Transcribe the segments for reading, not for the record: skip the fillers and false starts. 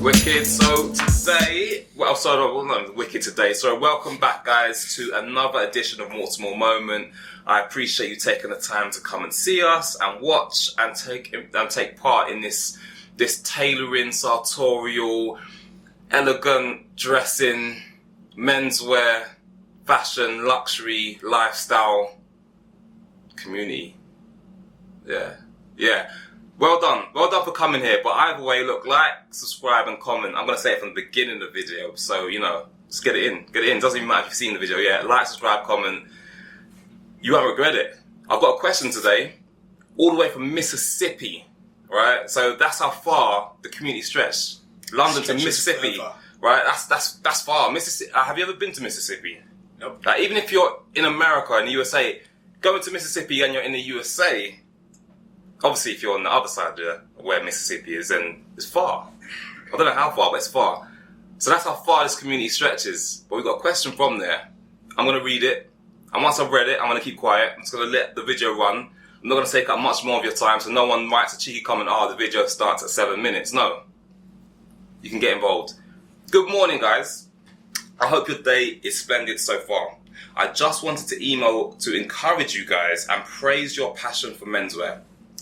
Wicked. So today, not wicked today. So welcome back, guys, to another edition of Morts More Moment. I appreciate you taking the time to come and see us and watch and take part in this tailoring, sartorial, elegant dressing, menswear, fashion, luxury, lifestyle community. Yeah. Well done for coming here. But either way, look, like, subscribe and comment. I'm going to say it from the beginning of the video. So, just get it in. Doesn't even matter if you've seen the video yet. Like, subscribe, comment. You won't regret it. I've got a question today, all the way from Mississippi, right? So that's how far the community stretched. London to Mississippi, further. Right? That's far. Mississippi. Have you ever been to Mississippi? Nope. Like, even if you're in America and the USA, going to Mississippi and you're in the USA, obviously if you're on the other side of where Mississippi is, then it's far. I don't know how far, but it's far. So that's how far this community stretches. But we've got a question from there. I'm going to read it. And once I've read it, I'm going to keep quiet. I'm just going to let the video run. I'm not going to take up much more of your time, so no one writes a cheeky comment, the video starts at 7 minutes. No. You can get involved. Good morning, guys. I hope your day is splendid so far. I just wanted to email to encourage you guys and praise your passion for menswear.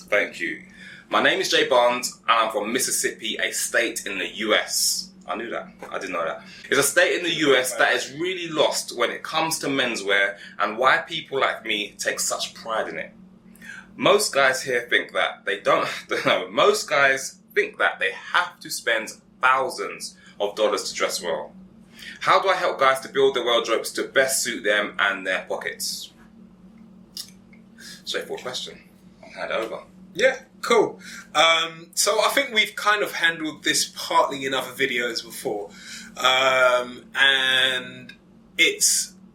Thank you. My name is Jay Barnes, and I'm from Mississippi, a state in the US. I knew that. I didn't know that. It's a state in the US that is really lost when it comes to menswear and why people like me take such pride in it. Most guys here think that most guys think that they have to spend thousands of dollars to dress well. How do I help guys to build their wardrobes to best suit them and their pockets? Straightforward question. I'll hand it over. Yeah, cool. So I think we've kind of handled this partly in other videos before. And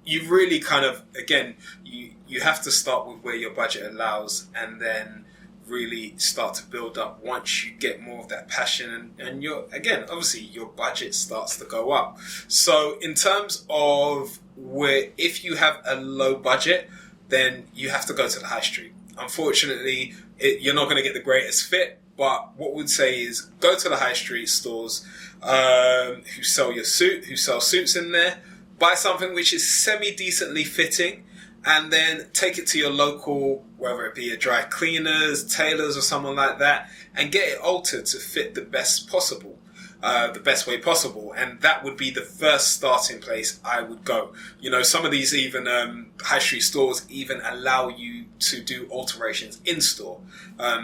you really kind of, again, you have to start with where your budget allows and then really start to build up once you get more of that passion and obviously your budget starts to go up. So in terms of if you have a low budget, then you have to go to the high street. Unfortunately, you're not going to get the greatest fit, but what we'd say is go to the high street stores who sell suits in there, buy something which is semi-decently fitting, and then take it to your local, whether it be a dry cleaners, tailors, or someone like that, and get it altered to fit the best way possible. And that would be the first starting place I would go. Some of these even high street stores even allow you to do alterations in store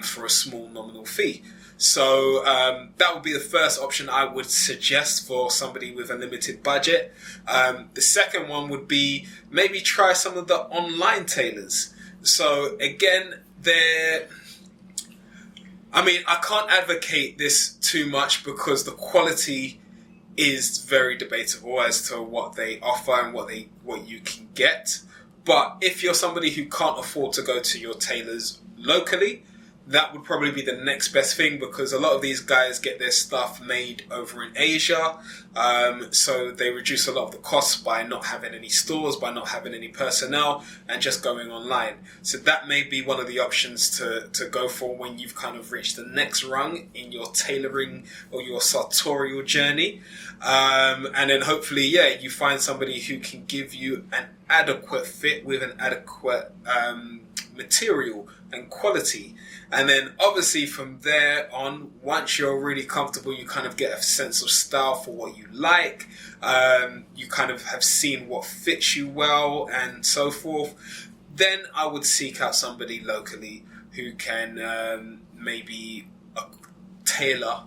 for a small nominal fee. So that would be the first option I would suggest for somebody with a limited budget. The second one would be maybe try some of the online tailors. So again, I can't advocate this too much because the quality is very debatable as to what they offer and what you can get. But if you're somebody who can't afford to go to your tailors locally, that would probably be the next best thing because a lot of these guys get their stuff made over in Asia. So they reduce a lot of the costs by not having any stores, by not having any personnel and just going online. So that may be one of the options to go for when you've kind of reached the next rung in your tailoring or your sartorial journey. And then hopefully, you find somebody who can give you an adequate fit with an adequate material and quality. And then obviously from there on, once you're really comfortable, you kind of get a sense of style for what you like. You kind of have seen what fits you well and so forth. Then I would seek out somebody locally who can maybe tailor,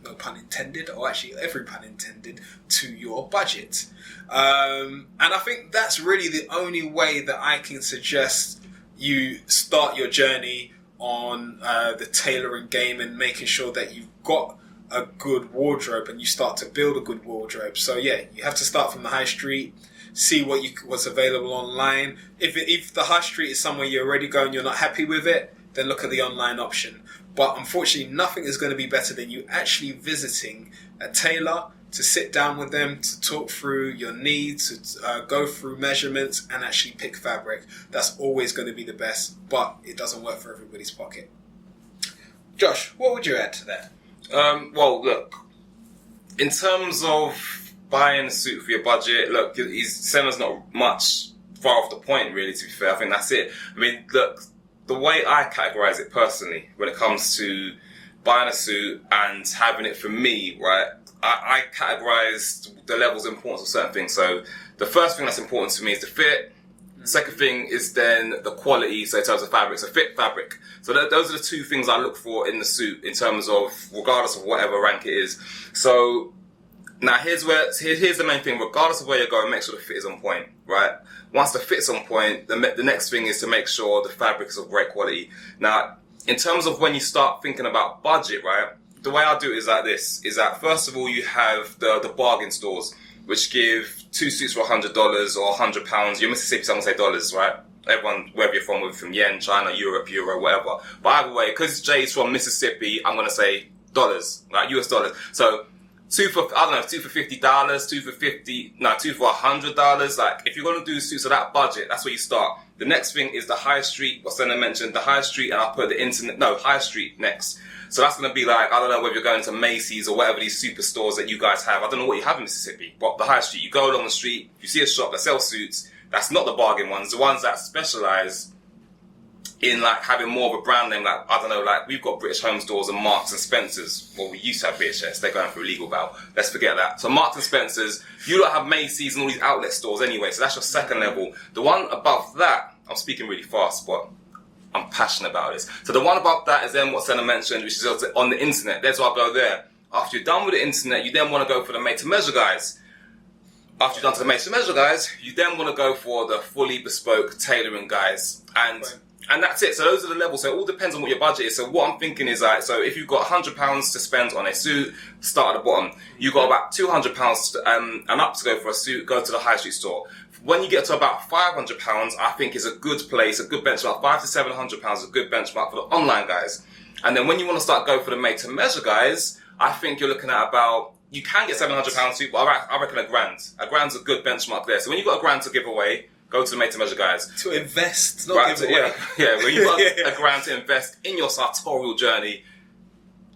no pun intended, or actually every pun intended, to your budget. And I think that's really the only way that I can suggest you start your journey on the tailoring game and making sure that you've got a good wardrobe and you start to build a good wardrobe. So you have to start from the high street, see what's available online. If the high street is somewhere you're already going, you're not happy with it, then look at the online option. But unfortunately, nothing is going to be better than you actually visiting a tailor to sit down with them, to talk through your needs, to go through measurements and actually pick fabric. That's always going to be the best, but it doesn't work for everybody's pocket. Josh, what would you add to that? Well, look, in terms of buying a suit for your budget, look, Senna's not much far off the point, really, to be fair. I think that's it. I mean, look, the way I categorize it personally, when it comes to buying a suit and having it for me, right, I categorize the levels of importance of certain things. So the first thing that's important to me is the fit. Second thing is then the quality, so in terms of fabric, so fit, fabric. So those are the two things I look for in the suit in terms of, regardless of whatever rank it is. So now here's the main thing. Regardless of where you're going, make sure the fit is on point, right? Once the fit's on point, the next thing is to make sure the fabric is of great quality. Now, in terms of when you start thinking about budget, right, the way I do it is like this, is that first of all you have the bargain stores, which give 2 suits for $100 or £100. You're Mississippi, so I'm gonna say dollars, right? Everyone, wherever you're from, whether from yen, China, Europe, Euro, whatever. But either way, because Jay's from Mississippi, I'm gonna say dollars, like US dollars. So 2 for $50, 2 for $100. Like, if you're gonna do suits of that budget, that's where you start. The next thing is the high street, what Senna mentioned, the high street, and I'll put high street next. So that's going to be like, I don't know whether you're going to Macy's or whatever these superstores that you guys have. I don't know what you have in Mississippi, but the high street, you go along the street, you see a shop that sells suits, that's not the bargain ones, the ones that specialize in like having more of a brand name, like, I don't know, like we've got British Home Stores and Marks and Spencer's. Well, we used to have BHS, they're going through a legal battle. Let's forget that. So Marks and Spencer's, you don't have Macy's and all these outlet stores anyway, so that's your second level. The one above that, I'm speaking really fast, but I'm passionate about this. So the one above that is then what Senna mentioned, which is on the internet. There's why I go there. After you're done with the internet, you then want to go for the made-to-measure guys. After you're done to the made-to-measure guys, you then want to go for the fully bespoke tailoring guys. And that's it. So those are the levels. So it all depends on what your budget is. So what I'm thinking is like, so if you've got £100 to spend on a suit, start at the bottom. You've got about £200 and up to go for a suit, go to the high street store. When you get to about £500, I think is a good place, a good benchmark. £500 to £700 is a good benchmark for the online guys. And then when you want to start going for the made-to-measure guys, I think you're looking at about, you can get £700 suit, but I reckon £1,000. £1,000's a good benchmark there. So when you've got £1,000 to give away, go to the made-to-measure guys. To invest, not give away. Yeah, when you've got £1,000 to invest in your sartorial journey,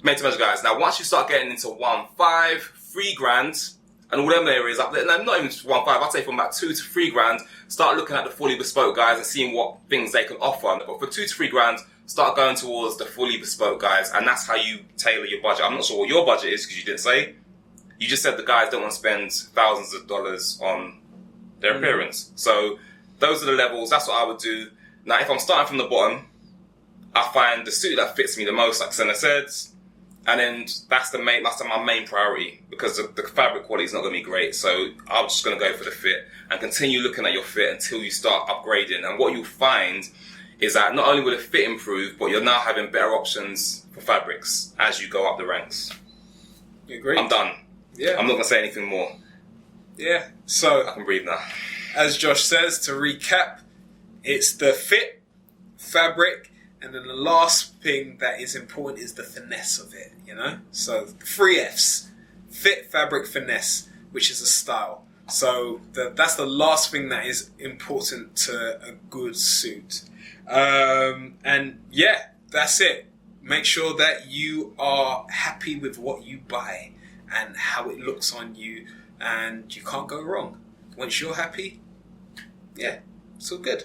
made-to-measure guys. Now, once you start getting into 1.5, £3,000, and all them areas up there, not even 1.5, I'd say from about 2 to 3 grand, start looking at the fully bespoke guys and seeing what things they can offer. But for 2 to 3 grand, start going towards the fully bespoke guys, and that's how you tailor your budget. I'm not sure what your budget is because you didn't say. You just said the guys don't want to spend thousands of dollars on their appearance. So those are the levels. That's what I would do. Now, if I'm starting from the bottom, I find the suit that fits me the most, like Senna said. And then that's my main priority because the fabric quality is not going to be great. So I'm just going to go for the fit and continue looking at your fit until you start upgrading. And what you'll find is that not only will the fit improve, but you're now having better options for fabrics as you go up the ranks. You agree? I'm done. Yeah. I'm not going to say anything more. Yeah. So I can breathe now. As Josh says, to recap, it's the fit, fabric, and then the last thing that is important is the finesse of it, you know? So, 3 Fs. Fit, fabric, finesse, which is a style. So, that's the last thing that is important to a good suit. And yeah, that's it. Make sure that you are happy with what you buy and how it looks on you, and you can't go wrong. Once you're happy, yeah, it's all good.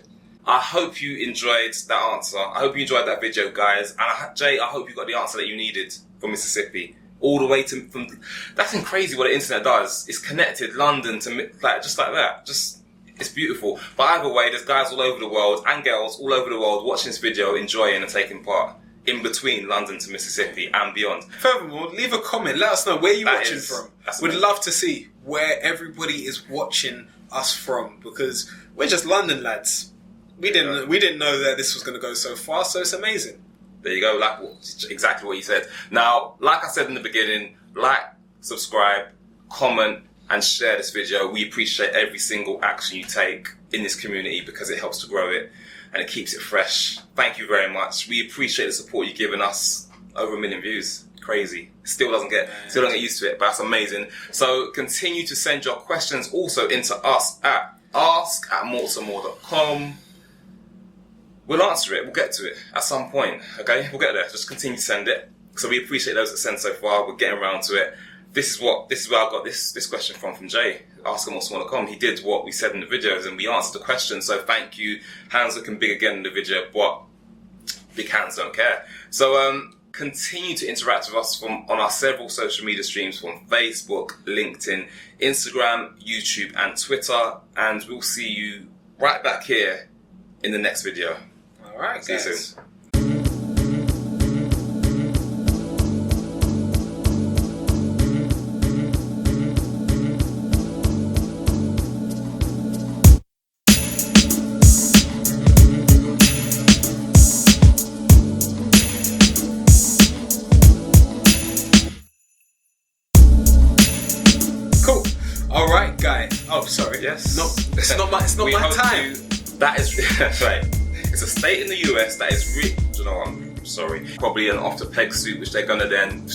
I hope you enjoyed that answer. I hope you enjoyed that video, guys. And Jay, I hope you got the answer that you needed from Mississippi. All the way from... That's crazy what the internet does. It's connected London to... just like that. It's beautiful. But either way, there's guys all over the world and girls all over the world watching this video, enjoying and taking part in between London to Mississippi and beyond. Furthermore, leave a comment. Let us know where you're watching from. We'd love to see where everybody is watching us from because we're just London lads. We didn't know that this was going to go so far, so it's amazing. There you go, exactly what you said. Now, like I said in the beginning, like, subscribe, comment, and share this video. We appreciate every single action you take in this community because it helps to grow it and it keeps it fresh. Thank you very much. We appreciate the support you've given us. Over 1 million views. Crazy. Still don't get used to it, but that's amazing. So continue to send your questions also into us at ask@mortsmore.com. We'll answer it. We'll get to it at some point. Okay? We'll get there. Just continue to send it. So we appreciate those that send so far. We're getting around to it. this is where I got this question from Jay. Ask him what's more to come. He did what we said in the videos, and we answered the question. So thank you. Hands looking big again in the video, but big hands don't care. So continue to interact with us on our several social media streams from Facebook, LinkedIn, Instagram, YouTube, and Twitter. And we'll see you right back here in the next video. All right, see guys. you soon. All right, guy. Oh, sorry. Yes. No, it's not my time. That is right. It's a state in the US that is really. You know, I'm sorry. Probably an off the peg suit, which they're gonna then.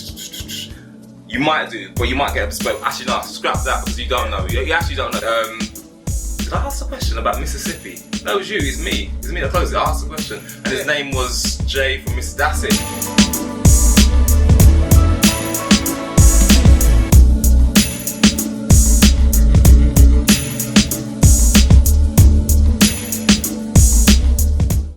You might do, but you might get a bespoke. Actually, no. Scrap that because you don't know. You actually don't know. Did I ask a question about Mississippi? No, it was you. It's me. It's me that closed it. I asked a question, and his name was Jay from Miss. That's it.